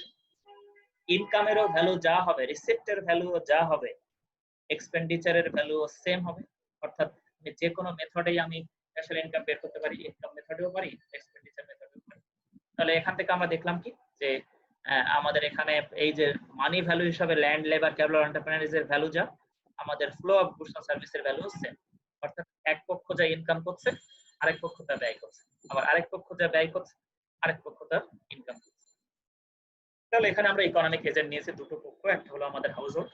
ইনকামেরও ভ্যালু যা হবে, রিসিপ্টের ভ্যালুও যা হবে, এক্সপেন্ডিচারের ভ্যালুও সেম হবে। অর্থাৎ যে কোনো মেথডেই আমি ক্যাশের ইনকাম বের করতে পারি, ইনকাম মেথডেও পারি, এক্সপেন্ডিচার মেথডেও পারি। তাহলে এখান থেকে আমরা দেখলাম কি যে আমাদের এখানে এই যে মানি ভ্যালু হিসাবে ল্যান্ড, লেবার, ক্যাপিটাল, এন্টারপ্রেনারিজের ভ্যালু যা, আমাদের ফ্লো অফ গুডস এন্ড সার্ভিসের ভ্যালু সেম। অর্থাৎ এক পক্ষ যা ইনকাম করছে, আরেক পক্ষ তা ব্যয় করছে, আবার আরেক পক্ষ যা ব্যয় করছে, আরেক পক্ষ তার ইনকাম করছে। তাহলে এখানে আমরা ইকোনমিক এজেন্ট নিয়েছি দুটো পক্ষ, একটা হলো আমাদের হাউস হোল্ড,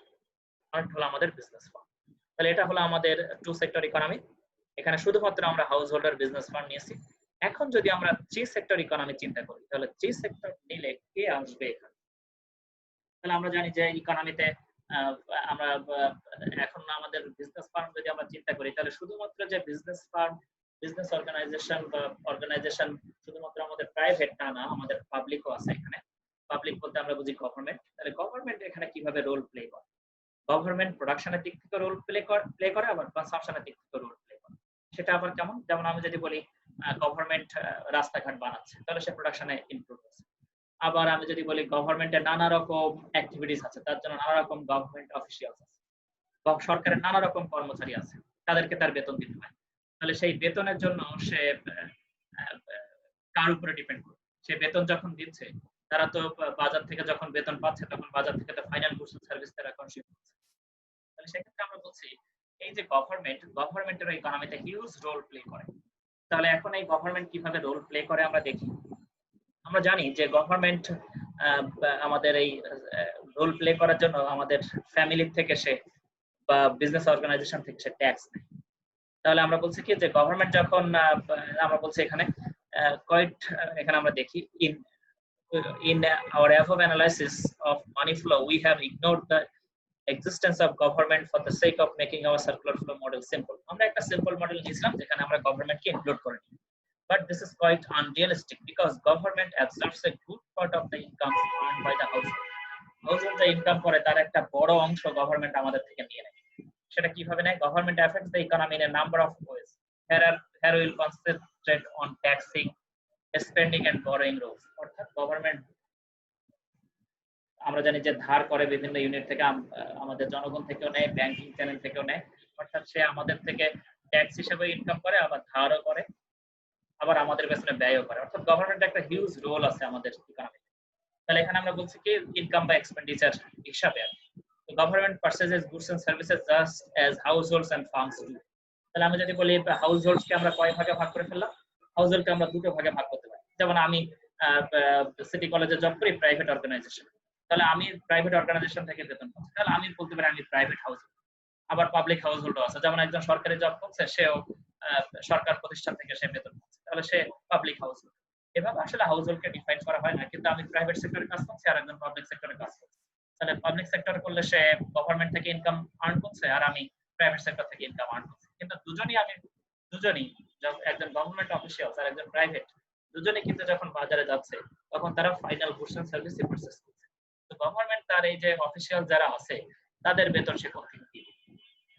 আরেকটা হলো আমাদের বিজনেস ফার্ম। তাহলে এটা হলো আমাদের টু সেক্টর ইকোনমি। এখানে শুধুমাত্র আমরা হাউস হোল্ডার, বিজনেস ফার্ম নিয়েছি। এখন যদি আমরা থ্রি সেক্টর ইকোনমি চিন্তা করি, তাহলে থ্রি সেক্টর নিলে কে আসবে এখানে? তাহলে আমরা জানি যে ইকোনমিতে আমরা এখন আমাদের বিজনেস ফার্ম যদি আমরা চিন্তা করি, তাহলে শুধুমাত্র যে বিজনেস ফার্ম, বিজনেস অর্গানাইজেশন বা অর্গানাইজেশন শুধুমাত্র আমাদের প্রাইভেট টা না, আমাদের পাবলিকও আছে এখানে। পাবলিক বলতে আমরা বুঝি গভর্নমেন্ট। তাহলে গভর্নমেন্ট এখানে কিভাবে রোল প্লে করে? গভর্নমেন্ট প্রোডাকশনের দিক থেকে রোল প্লে করে, আবার কনসাম্পশনের দিক থেকে রোল প্লে করে। সেটা আবার কেমন? যেমন আমি যদি বলি গভর্নমেন্ট রাস্তাঘাট বানাচ্ছে, তাহলে সে প্রোডাকশনে ইনক্লুড আছে। আবার আমি যদি বলি গভর্নমেন্টের নানা রকম অ্যাক্টিভিটিস আছে, তার জন্য নানা রকম গভর্নমেন্ট অফিসিয়ালস আছে, সরকারের নানা রকম কর্মচারী আছে, তাদেরকে তার বেতন দিতে হয়। তাহলে সেই বেতনের জন্য সে কার উপরে ডিপেন্ড করে? সে বেতন যখন দিচ্ছে, তারা তো বাজার থেকে যখন বেতন পাচ্ছে, তখন বাজার থেকে তো ফাইনাল গুডস এন্ড সার্ভিস তারা কনজিউম করছে। তাহলে সেক্ষেত্রে আমরা বলছি এই যে গভর্নমেন্টের ইকোনমিতে হিউজ রোল প্লে করে। তাহলে এখন এই গভর্নমেন্ট কিভাবে রোল প্লে করে আমরা দেখি। আমরা জানি যে গভর্নমেন্ট আমাদের এই রোল প্লে করার জন্য আমাদের ফ্যামিলি থেকে সে বা বিজনেস অর্গানাইজেশন থেকে সে ট্যাক্স নেয়। তাহলে আমরা বলছি কি যে গভর্নমেন্ট যখন আমরা বলছি এখানে এখানে আমরা দেখি in our above analysis of money flow, we have ignored the existence of government for the sake of making our circular flow model simple. আমরা একটা সিম্পল মডেল নিয়েছিলাম যেখানে আমরা গভর্নমেন্টকে ইনক্লুড করিনি। But this is quite unrealistic because government absorbs a good part of the income earned by the household. Household যে income করে তার একটা বড় অংশ গভর্নমেন্ট আমাদের থেকে নিয়ে নেয়। সেটা কিভাবে নেয়? Government affects the economy in a number of ways. Here we will concentrate on taxing, spending and borrowing rules. অর্থাৎ গভর্নমেন্ট আমরা জানি যে ধার করে বিভিন্ন ইউনিট থেকে, আমাদের জনগণ থেকেও নেয়, ব্যাংকিং চ্যানেল থেকেও নেয়। অর্থাৎ সে আমাদের থেকে ট্যাক্স হিসেবে ইনকাম করে, আবার ধারও করে, আবার আমাদের পেছনে ব্যয়ও করে। অর্থাৎ গভর্নমেন্ট একটা হিউজ রোল আছে আমাদের ইকোনমিতে। তাহলে এখানে আমরা বলছি কি ইনকাম বা এক্সপেন্ডিচার হিসাবে government purchases goods and services just as households and firms do. তাহলে আমি যদি বলি হাউসহোল্ডসকে আমরা কয় ভাগে ভাগ করে ফেললাম? হাউসহোল্ডকে আমরা দুটো ভাগে ভাগ করতে পারি। যেমন আমি সিটি কলেজে জব করি, প্রাইভেট অর্গানাইজেশন, তাহলে আমি প্রাইভেট অর্গানাইজেশন থেকে বেতন পাচ্ছি, তাহলে আমি বলতে পারি আমি প্রাইভেট হাউসহোল্ড। আবার পাবলিক হাউসহোল্ডও আছে, যেমন একজন সরকারি জব করছে, সেও সরকার প্রতিষ্ঠান থেকে সে বেতন পাচ্ছে, তাহলে সে পাবলিক হাউসহোল্ড। এভাবে আসলে হাউসহোল্ডকে ডিফাইন করা হয় না, কিন্তু আমি প্রাইভেট সেক্টরে কাজ করছি আর একজন পাবলিক সেক্টরে কাজ করছে, তাহলে পাবলিক সেক্টর করলে সে গভর্নমেন্ট থেকে ইনকাম আর্ন করছে আর আমি প্রাইভেট সেক্টর থেকে ইনকাম আর্ন করছি, কিন্তু দুজনই একজন গভর্নমেন্ট অফিসিয়াল আর একজন প্রাইভেট দুজনে কিন্তু যখন বাজারে যাচ্ছে তখন তারা final goods and service purchase করছে। তো গভর্নমেন্ট তার এই যে অফিসিয়াল যারা আছে তাদের বেতন সে কোথা থেকে দিবে?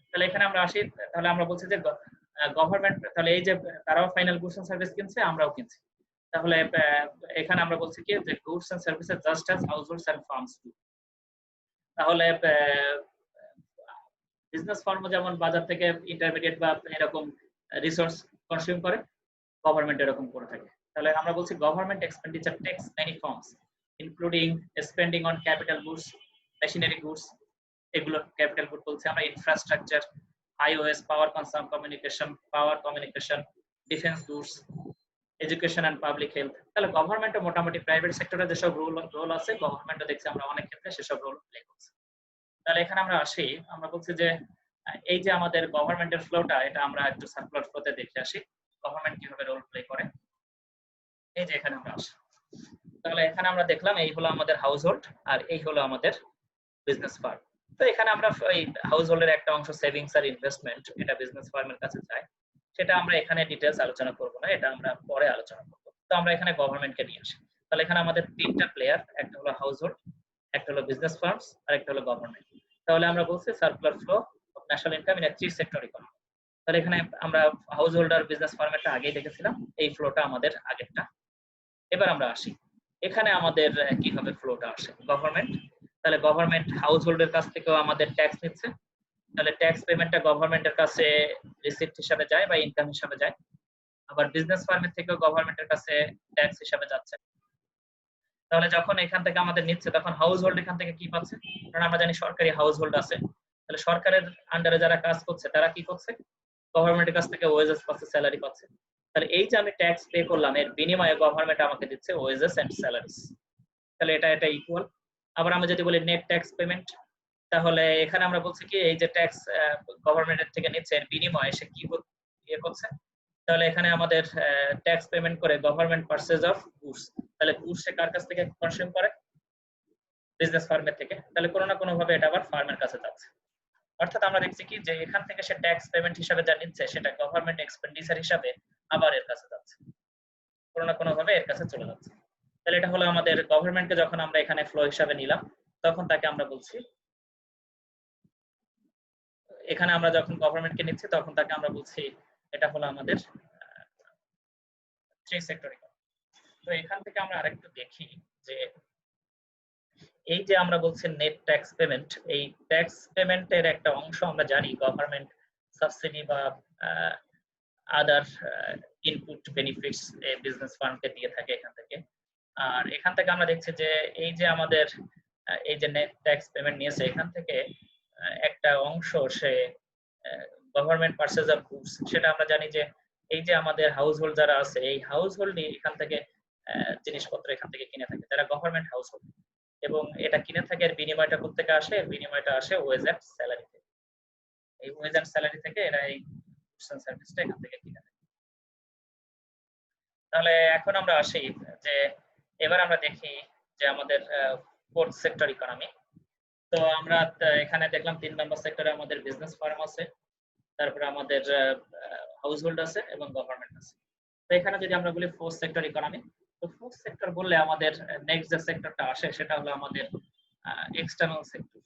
তাহলে এখানে আমরা আসি, তাহলে আমরা বলছি যে গভর্নমেন্ট তাহলে এই যে তারাও ফাইনাল গুডস এন্ড সার্ভিস কিনছে, আমরাও কিনছি। তাহলে এখানে আমরা বলছি কি যে goods and services just as households and firms do. তাহলে বিজনেস ফার্ম যেমন বাজার থেকে ইন্টারমিডিয়েট বা এরকম রিসোর্স কনজিউম করে, গভর্নমেন্ট এরকম করে থাকে। তাহলে আমরা বলছি government expenditure takes many forms including spending on capital goods, machinery goods, এগুলো ক্যাপিটাল গুড বলছি আমরা, infrastructure, highways, power communication, defence goods, education and public health. তাহলে গভর্নমেন্ট মোটামুটি প্রাইভেট সেক্টরে যেসব রোল আছে গভর্নমেন্টও দেখছি আমরা অনেক ক্ষেত্রে সেসব রোল প্লে করছে। তাহলে এখানে আমরা আসি, আমরা বলছি যে এই যে আমাদের গভর্নমেন্টের ফ্লোটা, এটা আমরা একটু সার্কুলার ফ্লোতে দেখে আসি গভর্নমেন্ট কিভাবে রোল প্লে করে। এই যে এখানে আমরা আসি, তাহলে এখানে আমরা দেখলাম এই হলো আমাদের হাউস হোল্ড আর এই হলো আমাদের বিজনেস ফার্ম। তো এখানে আমরা এই হাউস হোল্ডের একটা অংশ সেভিংস আর ইনভেস্টমেন্ট, এটা বিজনেস ফার্মের কাছে যায়, সেটা আমরা এখানে ডিটেইলস আলোচনা করব না, এটা আমরা পরে আলোচনা করব। তো আমরা এখানে গভর্নমেন্টকে নিয়ে আসি। তাহলে এখানে আমাদের তিনটা প্লেয়ার, একটা হলো হাউস হোল্ড, একটা হলো বিজনেস ফার্মস আর একটা হলো গভর্নমেন্ট। তাহলে আমরা বলছি circular flow of national income in A three sector economy. তাহলে এখানে আমরা হাউস হোল্ডার বিজনেস ফার্মেরটা আগেই দেখেছিলাম, এই ফ্লোটা আমাদের আগেরটা। এবার আমরা আসি এখানে আমাদের কিভাবে ফ্লোটা আসে। গভর্নমেন্ট, তাহলে গভর্নমেন্ট হাউস হোল্ডের কাছ থেকেও আমাদের ট্যাক্স নিচ্ছে, তাহলে ট্যাক্স পেমেন্টটা গভর্নমেন্টের কাছে রিসিপ্ট হিসাবে যায় বা ইনকাম হিসাবে যায়। আবার বিজনেস ফার্মের থেকেও গভর্নমেন্টের কাছে ট্যাক্স হিসাবে যাচ্ছে। তাহলে যখন এখান থেকে আমাদের নিচ্ছে তখন হাউস হোল্ড এখান থেকে কি পাচ্ছে? কারণ আমরা জানি সরকারি হাউস হোল্ড আছে, তাহলে সরকারের আন্ডারে যারা কাজ করছে তারা কি করছে? গভর্নমেন্টের কাছ থেকে ওয়েজেস পাচ্ছে, স্যালারি পাচ্ছে। তাহলে এই যে আমি ট্যাক্স পে করলাম এর বিনিময়ে গভর্নমেন্ট আমাকে দিচ্ছে ওয়েজেস এন্ড স্যালারিজ। তাহলে এটা ইকুয়াল। আবার আমরা যদি বলি নেট ট্যাক্স পেমেন্ট, তাহলে এখানে আমরা বলছি কি এই যে ট্যাক্স গভর্নমেন্টের থেকে নিচ্ছে এর বিনিময়ে সে কি ইয়ে করছে? তাহলে এখানে আমাদের ট্যাক্স পেমেন্ট করে গভর্নমেন্ট পারচেজ অফ গুডস, তাহলে গুডস সে কার কাছ থেকে কনজিউম করে? বিজনেস ফার্মের থেকে। তাহলে কোনো না কোনো ভাবে এটা আবার ফার্মের কাছে যাচ্ছে। অর্থাৎ আমরা দেখছি কি যে এখান থেকে সে ট্যাক্স পেমেন্ট হিসাবে যা নিচ্ছে সেটা গভর্নমেন্ট এক্সপেন্ডিচার হিসাবে আবার এর কাছে যাচ্ছে, কোনো না কোনো ভাবে এর কাছে চলে যাচ্ছে। তাহলে এটা হলো আমাদের গভর্নমেন্টকে যখন আমরা এখানে ফ্লো হিসাবে নিলাম তখন তাকে আমরা বলছি, এখানে আমরা যখন গভর্নমেন্টকে নিচ্ছি তখন তাকে আমরা বলছি এটা হলো আমাদের থ্রি সেক্টর ইকোনমি। তো এখান থেকে আমরা আরেকটু দেখি যে এই যে আমরা বলছি নেট ট্যাক্স পেমেন্ট, এই ট্যাক্স পেমেন্টের একটা অংশ আমরা জানি গভর্নমেন্ট সাবসিডি বা আদার ইনপুট বেনিফিটস বিজনেস ফার্মকে দিয়ে থাকে এখান থেকে। আর এখান থেকে আমরা দেখছি যে এই যে আমাদের এই যে নেট ট্যাক্স পেমেন্ট নিয়েছে এখান থেকে একটা অংশ সে গভর্নমেন্ট পারচেজ অফ গুডস, সেটা আমরা জানি যে এই যে আমাদের হাউস হোল্ড যারা আছে এই হাউস হোল্ডই এখান থেকে জিনিসপত্র এখান থেকে কিনে থাকে, যারা গভর্নমেন্ট হাউস হোল্ড, এবং এটা কিনে থাকে এর বিনিময়টা কোথা থেকে আসে? বিনিময়টা আসে ওয়েজ এন্ড স্যালারি থেকে। এই ওয়েজ এন্ড স্যালারি থেকে এরা এই গুডস এন্ড সার্ভিসটা এখান থেকে কিনে থাকে। তাহলে এখন আমরা আসি যে এবার আমরা দেখি যে আমাদের ফোর্থ সেক্টর ইকোনমি। তো আমরা এখানে দেখলাম 3 নম্বর সেক্টরে আমাদের বিজনেস ফার্ম আছে, তারপরে আমাদের হাউস হোল্ড আছে এবং গভর্নমেন্ট আছে। তো এখানে যদি আমরা বলি ফোর্থ সেক্টর ইকোনমি, তো ফোর্থ সেক্টর বললে আমাদের নেক্সট যে সেক্টরটা আসে সেটা হলো আমাদের এক্সটার্নাল সেক্টর।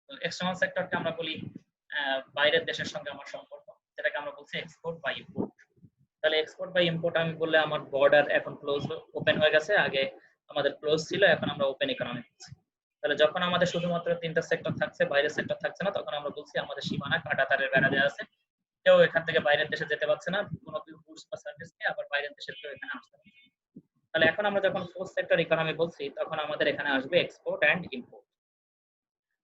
তো এক্সটার্নাল সেক্টরকে আমরা বলি বাইরের দেশের সঙ্গে আমার সম্পর্ক, যেটাকে আমরা বলছি এক্সপোর্ট বা ইম্পোর্ট। তাহলে এক্সপোর্ট বা ইম্পোর্ট আমি বললে আমার বর্ডার এখন ক্লোজ ওপেন হয়ে গেছে, আগে আমাদের ক্লোজ ছিল, এখন আমরা ওপেন ইকোনমি করছি। তাহলে যখন আমাদের শুধুমাত্র 3টা সেক্টর থাকছে, বাইরের সেক্টর থাকছে না, তখন আমরা বলছি আমাদের সীমানা কাঁটাতারের বেড়া দেওয়া আছে, কেউ এখান থেকে বাইরের দেশে যেতে পারছে না কোনো গুডস বা সার্ভিস নিয়ে, আবার বাইরের দেশের কেউ এখানে আসতে পারছে না। তাহলে এখন আমরা যখন ফোর্থ সেক্টর ইকোনমি বলছি তখন আমাদের এখানে আসবে এক্সপোর্ট এন্ড ইম্পোর্ট।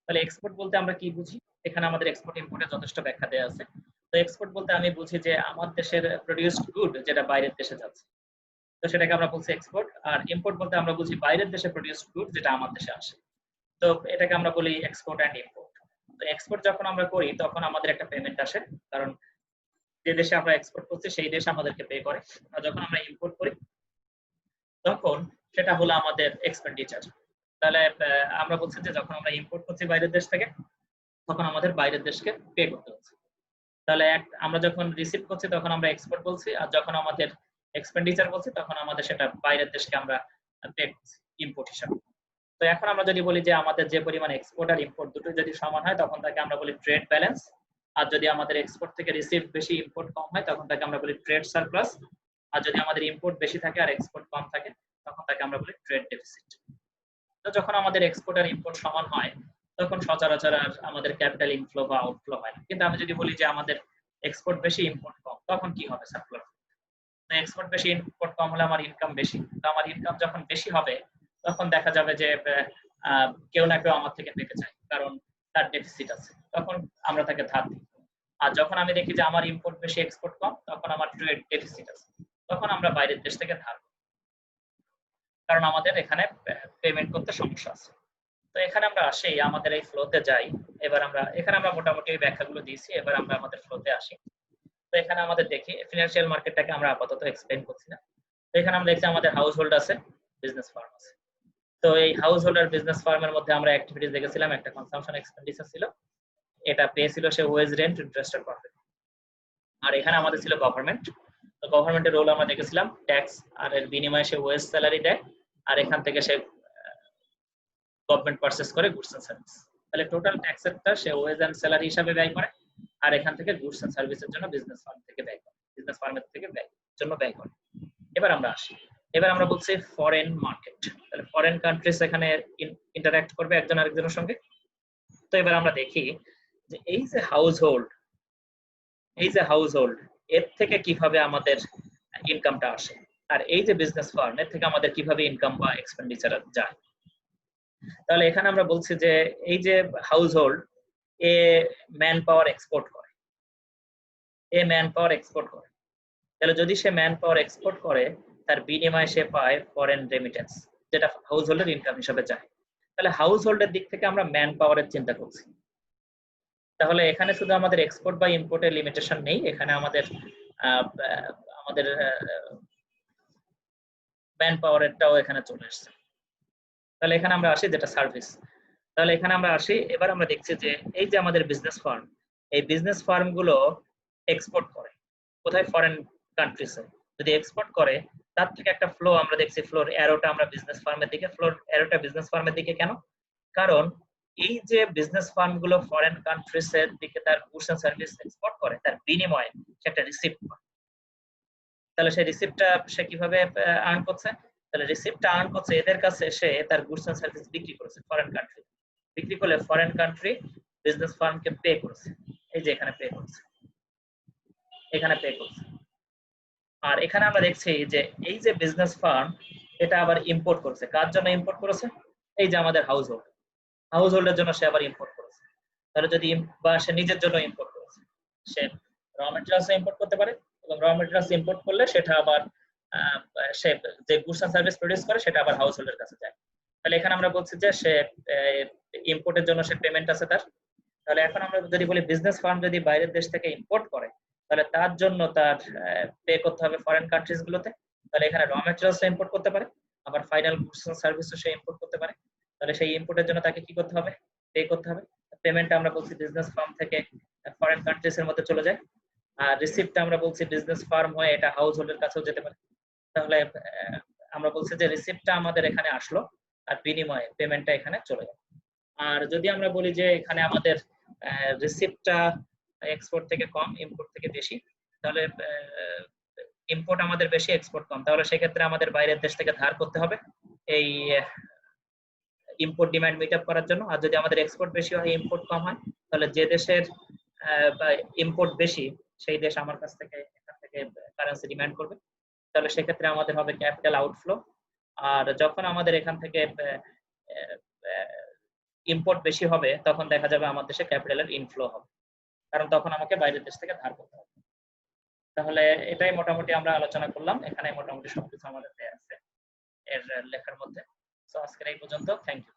তাহলে এক্সপোর্ট বলতে আমরা কি বুঝি? এখানে আমাদের এক্সপোর্ট ইম্পোর্টের যথেষ্ট ব্যাখ্যা দেওয়া আছে। তো এক্সপোর্ট বলতে আমি বুঝি যে আমার দেশের প্রোডিউসড গুড যেটা বাইরের দেশে যাচ্ছে, তো সেটাকে আমরা বলছি এক্সপোর্ট। আর ইম্পোর্ট বলতে আমরা বুঝি বাইরের দেশে প্রোডিউসড গুড যেটা আমার দেশে আসে, তো এটাকে আমরা বলি এক্সপোর্ট এন্ড ইম্পোর্ট। তো এক্সপোর্ট যখন আমরা করি তখন আমাদের একটা পেমেন্ট আসে, কারণ যে দেশে আমরা এক্সপোর্ট করছি সেই দেশ আমাদেরকে পে করে। আর যখন আমরা ইম্পোর্ট করি তখন সেটা হলো আমাদের এক্সপেন্ডিচার। তাহলে আমরা বলছি যে যখন আমরা ইম্পোর্ট করছি বাইরের দেশ থেকে তখন আমাদের বাইরের দেশকে পে করতে হচ্ছে। তাহলে আমরা যখন রিসিভ করছি তখন আমরা এক্সপোর্ট বলছি, আর যখন আমাদের এক্সপেন্ডিচার বলছি তখন আমাদের সেটা বাইরের দেশকে আমরা পে করছি ইম্পোর্ট হিসাবে। তো এখন আমরা যদি বলি যে আমাদের যে পরিমাণ এক্সপোর্ট আর ইম্পোর্ট দুটোই যদি সমান হয় তখন তাকে আমরা বলি ট্রেড ব্যালেন্স। আর যদি আমাদের এক্সপোর্ট থেকে রিসিভ বেশি ইম্পোর্ট কম হয় তখন তাকে আমরা বলি ট্রেড সারপ্লাস। আর যদি আমাদের ইম্পোর্ট বেশি থাকে আর এক্সপোর্ট কম থাকে তখন তাকে আমরা বলি ট্রেড ডেফিসিট। তো যখন আমাদের এক্সপোর্ট আর ইম্পোর্ট সমান হয় তখন সচরাচর আর আমাদের ক্যাপিটাল ইনফ্লো বা আউটফ্লো হয় না। কিন্তু আমি যদি বলি যে আমাদের এক্সপোর্ট বেশি ইম্পোর্ট কম তখন কি হবে সার্কুলার? এক্সপোর্ট বেশি ইম্পোর্ট কম হলে আমার ইনকাম বেশি, তো আমার ইনকাম যখন বেশি হবে তখন দেখা যাবে যে কেউ না কেউ আমার থেকে পেতে চায়, কারণ তার ডেফিসিট আছে, তখন আমরা তাকে ধার দিই। আর যখন আমি দেখি যে আমার ইম্পোর্ট বেশি এক্সপোর্ট কম তখন আমার ট্রেড ডেফিসিট আছে, তখন আমরা বাইরের দেশ থেকে ধার করি, কারণ আমাদের এখানে পেমেন্ট করতে সমস্যা আছে। তো এখানে আমরা আসি, আমাদের এই ফ্লোতে যাই। এবার এখানে আমরা মোটামুটি এই ব্যাখ্যাগুলো দিয়েছি, এবার আমরা আমাদের ফ্লোতে আসি। তো এখানে আমাদের দেখি ফিনান্সিয়াল মার্কেটটাকে আমরা আপাতত এক্সপ্লেইন করছি না। তো এখানে আমরা দেখছি আমাদের হাউস হোল্ড আছে, বিজনেস ফার্ম আছে। তো এই হাউস হোল্ড আর বিজনেস ফার্মের মধ্যে আমরা অ্যাক্টিভিটিস দেখেছিলাম, একটা কনসাম্পশন এক্সপেন্ডিচার ছিল, এটা পে ছিল সে ওয়েজ রেন্ট, ইন্টারেস্ট আর প্রফিট। আর এখানে আমাদের ছিল গভর্নমেন্ট। তো গভর্নমেন্টের রোল আমরা দেখেছিলাম ট্যাক্স, আর এর বিনিময়ে সে ওয়েজ স্যালারি দেয়, আর এখান থেকে সে গভর্নমেন্ট পারচেজ করে গুডস এন্ড সার্ভিস। তাহলে টোটাল ট্যাক্সেরটা সে ওয়েজ এন্ড স্যালারি হিসাবে ব্যয় করে, আর এখান থেকে গুডস এন্ড সার্ভিসের জন্য বিজনেস ফার্ম থেকে ব্যয় করে, বিজনেস ফার্মের থেকে জন্য ব্যয় করে। এবার আমরা আসি, এবার আমরা বলছি ফরেন মার্কেট। তাহলে ফরেন কান্ট্রিজ এখানে ইন্টারঅ্যাক্ট করবে একজন আরেকজনের সঙ্গে। তো এবার আমরা দেখি যে এই যে হাউস হোল্ড এর থেকে কিভাবে আমাদের ইনকামটা আসে, আর এই যে বিজনেস ফার্ম এর থেকে আমাদের কিভাবে ইনকাম বা এক্সপেন্ডিচার যায়। তাহলে এখানে আমরা বলছি যে এই যে house hold a man power export করে, তাহলে যদি সে ম্যান পাওয়ার এক্সপোর্ট করে তার বিনিময়ে সে পায় ফরেন রেমিটেন্স, যেটা হাউস হোল্ডের ইনকাম হিসাবে যায়। তাহলে হাউস হোল্ডের দিক থেকে আমরা ম্যান পাওয়ারের চিন্তা করছি। তাহলে এখানে শুধু আমাদের এক্সপোর্ট বা ইম্পোর্টের লিমিটেশন নেই, এখানে আমাদের ম্যান পাওয়ারেরটাও এখানে চলে আসছে। তাহলে এখানে আমরা আসি যেটা সার্ভিস। তাহলে এখানে আমরা আসি, এবার আমরা দেখছি যে এই যে আমাদের বিজনেস ফার্ম, এই বিজনেস ফার্ম গুলো এক্সপোর্ট করে কোথায়? ফরেন কান্ট্রিজে। যদি এক্সপোর্ট করে তার থেকে একটা ফ্লো আমরা দেখছি, ফ্লোর অ্যারোটা আমরা বিজনেস ফার্মের দিকে, ফ্লোর অ্যারোটা বিজনেস ফার্মের দিকে। কেন? কারণ এই যে বিজনেস ফার্ম গুলো ফরেন কান্ট্রিজের দিকে তার গুডস এন্ড সার্ভিস এক্সপোর্ট করে, তার বিনিময়ে সে একটা রিসিপ্ট পায়। তাহলে সেই রিসিপ্টটা সে কিভাবে আর্ন করছে? তাহলে রিসিপ্টটা আর্ন করছে এদের কাছে, সে তার গুডস এন্ড সার্ভিস বিক্রি করেছে ফরেন কান্ট্রি, বিক্রি করলে ফরেন কান্ট্রি বিজনেস ফার্মকে পে করেছে, এই যে এখানে পে করেছে, এখানে পে করছে। আর এখানে আমরা দেখছি যে এই যে বিজনেস ফার্ম এটা আবার ইম্পোর্ট করেছে, কার জন্য ইম্পোর্ট করেছে? এই যে আমাদের হাউস হোল্ডের জন্য সে আবার ইম্পোর্ট করেছে। তাহলে যদি বা সে নিজের জন্য ইম্পোর্ট করেছে, সে র ম্যাটেরিয়ালস ইম্পোর্ট করতে পারে, এবং র ম্যাটেরিয়ালস ইম্পোর্ট করলে সেটা আবার সে যে গুডস এন্ড সার্ভিস প্রোডিউস করে সেটা আবার হাউস হোল্ডের কাছে যায়। তাহলে এখানে আমরা বলছি যে সে ইম্পোর্টের জন্য সে পেমেন্ট আছে তার। তাহলে এখন আমরা যদি বলি বিজনেস ফার্ম যদি বাইরের দেশ থেকে ইম্পোর্ট করে তাহলে তার জন্য তার পে করতে হবে ফরেন কান্ট্রিজ গুলোতে। তাহলে এখানে র ম্যাটেরিয়ালস ইম্পোর্ট করতে পারে, আবার ফাইনাল গুডস এন্ড সার্ভিসও সে ইম্পোর্ট করতে পারে। তাহলে সেই ইম্পোর্টের জন্য তাকে কি করতে হবে? পে করতে হবে। পেমেন্টটা আমরা বলছি বিজনেস ফার্ম থেকে ফরেন কান্ট্রিজ এর মধ্যে চলে যায়, আর রিসিপ্টটা আমরা বলছি বিজনেস ফার্ম হয়ে এটা হাউস হোল্ডের কাছেও যেতে পারে। তাহলে আমরা বলছি যে রিসিপ্টটা আমাদের এখানে আসলো আর বিনিময়ে পেমেন্টটা এখানে চলে গেল। আর যদি আমরা বলি যে এখানে আমাদের রিসিপ্টটা এক্সপোর্ট থেকে কম, ইম্পোর্ট থেকে বেশি, তাহলে ইম্পোর্ট আমাদের বেশি, এক্সপোর্ট কম, তাহলে সেক্ষেত্রে আমাদের বাইরের দেশ থেকে ধার করতে হবে এই ইম্পোর্ট ডিমান্ড মিট আপ করার জন্য। আর যদি আমাদের এক্সপোর্ট বেশি হয়, ইম্পোর্ট কম হয়, তাহলে যে দেশের ইম্পোর্ট বেশি সেই দেশ আমার কাছ থেকে এখান থেকে কারেন্সি ডিমান্ড করবে। তাহলে সেক্ষেত্রে আমাদের হবে ক্যাপিটাল আউটফ্লো। আর যখন আমাদের এখান থেকে ইম্পোর্ট বেশি হবে তখন দেখা যাবে আমার দেশে ক্যাপিটালের ইনফ্লো হবে, কারণ তখন আমাকে বাইরের দেশ থেকে ধার করতে হবে। তাহলে এটাই মোটামুটি আমরা আলোচনা করলাম, এখানে মোটামুটি সবকিছু আমাদের দেয়া আছে এর লেখার মধ্যে। তো আজকের এই পর্যন্ত, থ্যাংক ইউ।